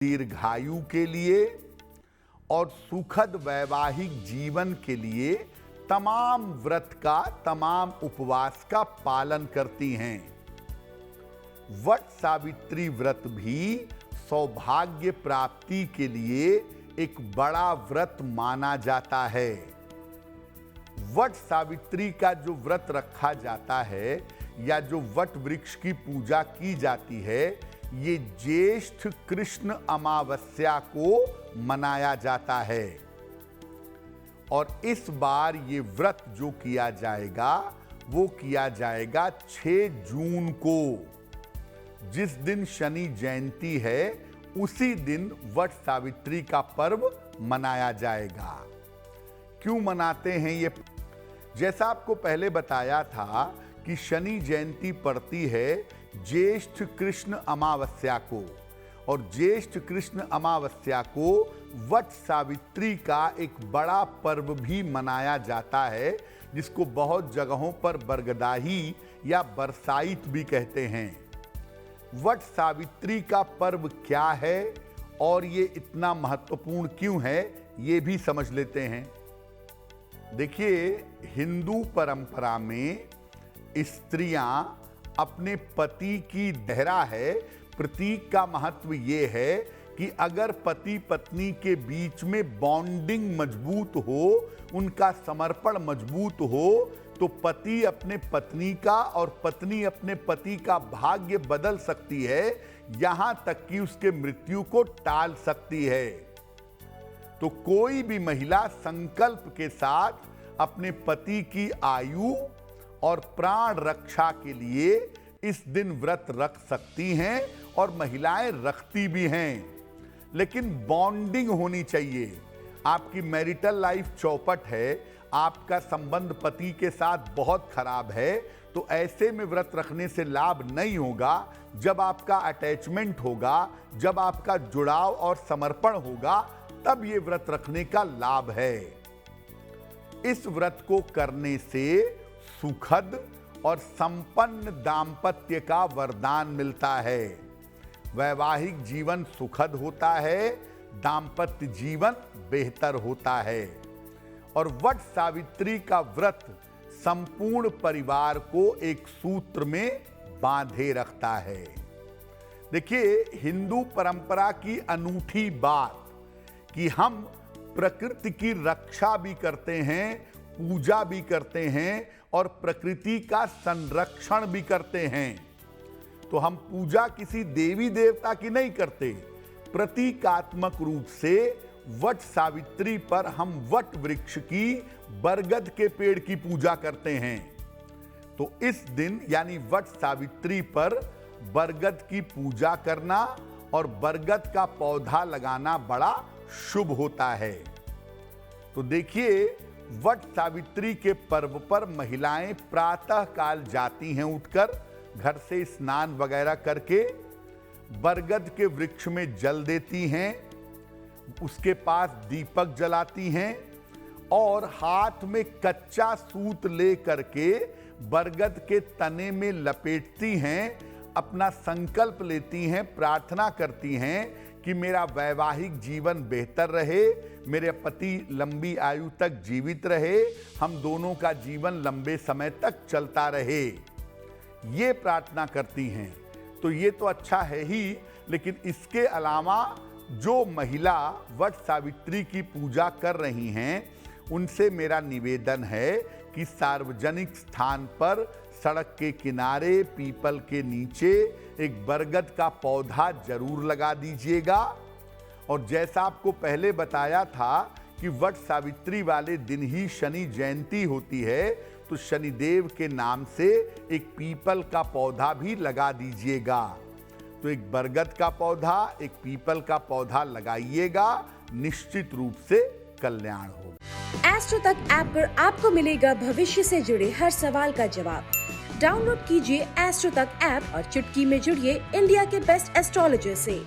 दीर्घायु के लिए और सुखद वैवाहिक जीवन के लिए तमाम व्रत का, तमाम उपवास का पालन करती हैं। वट सावित्री व्रत भी सौभाग्य प्राप्ति के लिए एक बड़ा व्रत माना जाता है। वट सावित्री का जो व्रत रखा जाता है या जो वट वृक्ष की पूजा की जाती है, ये ज्येष्ठ कृष्ण अमावस्या को मनाया जाता है। और इस बार ये व्रत जो किया जाएगा वो किया जाएगा 6 जून को। जिस दिन शनि जयंती है उसी दिन वट सावित्री का पर्व मनाया जाएगा। क्यों मनाते हैं ये? जैसा आपको पहले बताया था कि शनि जयंती पड़ती है ज्येष्ठ कृष्ण अमावस्या को, और ज्येष्ठ कृष्ण अमावस्या को वट सावित्री का एक बड़ा पर्व भी मनाया जाता है, जिसको बहुत जगहों पर बरगदाही या बरसाइत भी कहते हैं। वट सावित्री का पर्व क्या है और ये इतना महत्वपूर्ण क्यों है, ये भी समझ लेते हैं। देखिए, हिंदू परंपरा में स्त्रियां अपने पति की देहरा है। प्रतीक का महत्व ये है कि अगर पति पत्नी के बीच में बॉन्डिंग मजबूत हो, उनका समर्पण मजबूत हो, तो पति अपने पत्नी का और पत्नी अपने पति का भाग्य बदल सकती है, यहां तक कि उसके मृत्यु को टाल सकती है। तो कोई भी महिला संकल्प के साथ अपने पति की आयु और प्राण रक्षा के लिए इस दिन व्रत रख सकती हैं, और महिलाएं रखती भी हैं। लेकिन बॉन्डिंग होनी चाहिए। आपकी मैरिटल लाइफ चौपट है, आपका संबंध पति के साथ बहुत खराब है, तो ऐसे में व्रत रखने से लाभ नहीं होगा। जब आपका अटैचमेंट होगा, जब आपका जुड़ाव और समर्पण होगा, तब ये व्रत रखने का लाभ है। इस व्रत को करने से सुखद और संपन्न दाम्पत्य का वरदान मिलता है। वैवाहिक जीवन सुखद होता है, दाम्पत्य जीवन बेहतर होता है। और वट सावित्री का व्रत संपूर्ण परिवार को एक सूत्र में बांधे रखता है। देखिए, हिंदू परंपरा की अनूठी बात कि हम प्रकृति की रक्षा भी करते हैं, पूजा भी करते हैं और प्रकृति का संरक्षण भी करते हैं। तो हम पूजा किसी देवी देवता की नहीं करते, प्रतीकात्मक रूप से वट सावित्री पर हम वट वृक्ष की, बरगद के पेड़ की पूजा करते हैं। तो इस दिन यानी वट सावित्री पर बरगद की पूजा करना और बरगद का पौधा लगाना बड़ा शुभ होता है। तो देखिए, वट सावित्री के पर्व पर महिलाएं प्रातः काल जाती हैं, उठकर घर से स्नान वगैरह करके बरगद के वृक्ष में जल देती हैं, उसके पास दीपक जलाती हैं और हाथ में कच्चा सूत ले करके बरगद के तने में लपेटती हैं, अपना संकल्प लेती हैं, प्रार्थना करती हैं कि मेरा वैवाहिक जीवन बेहतर रहे, मेरे पति लंबी आयु तक जीवित रहे, हम दोनों का जीवन लंबे समय तक चलता रहे, ये प्रार्थना करती हैं। तो ये तो अच्छा है ही, लेकिन इसके अलावा जो महिला वट सावित्री की पूजा कर रही हैं, उनसे मेरा निवेदन है कि सार्वजनिक स्थान पर, सड़क के किनारे, पीपल के नीचे एक बरगद का पौधा जरूर लगा दीजिएगा। और जैसा आपको पहले बताया था कि वट सावित्री वाले दिन ही शनि जयंती होती है, तो शनिदेव के नाम से एक पीपल का पौधा भी लगा दीजिएगा। तो एक बरगद का पौधा, एक पीपल का पौधा लगाइएगा, निश्चित रूप से कल्याण होगा। एस्ट्रो तक ऐप पर आपको मिलेगा भविष्य से जुड़े हर सवाल का जवाब। डाउनलोड कीजिए एस्ट्रो तक ऐप और चुटकी में जुड़िए इंडिया के बेस्ट एस्ट्रोलॉजर से।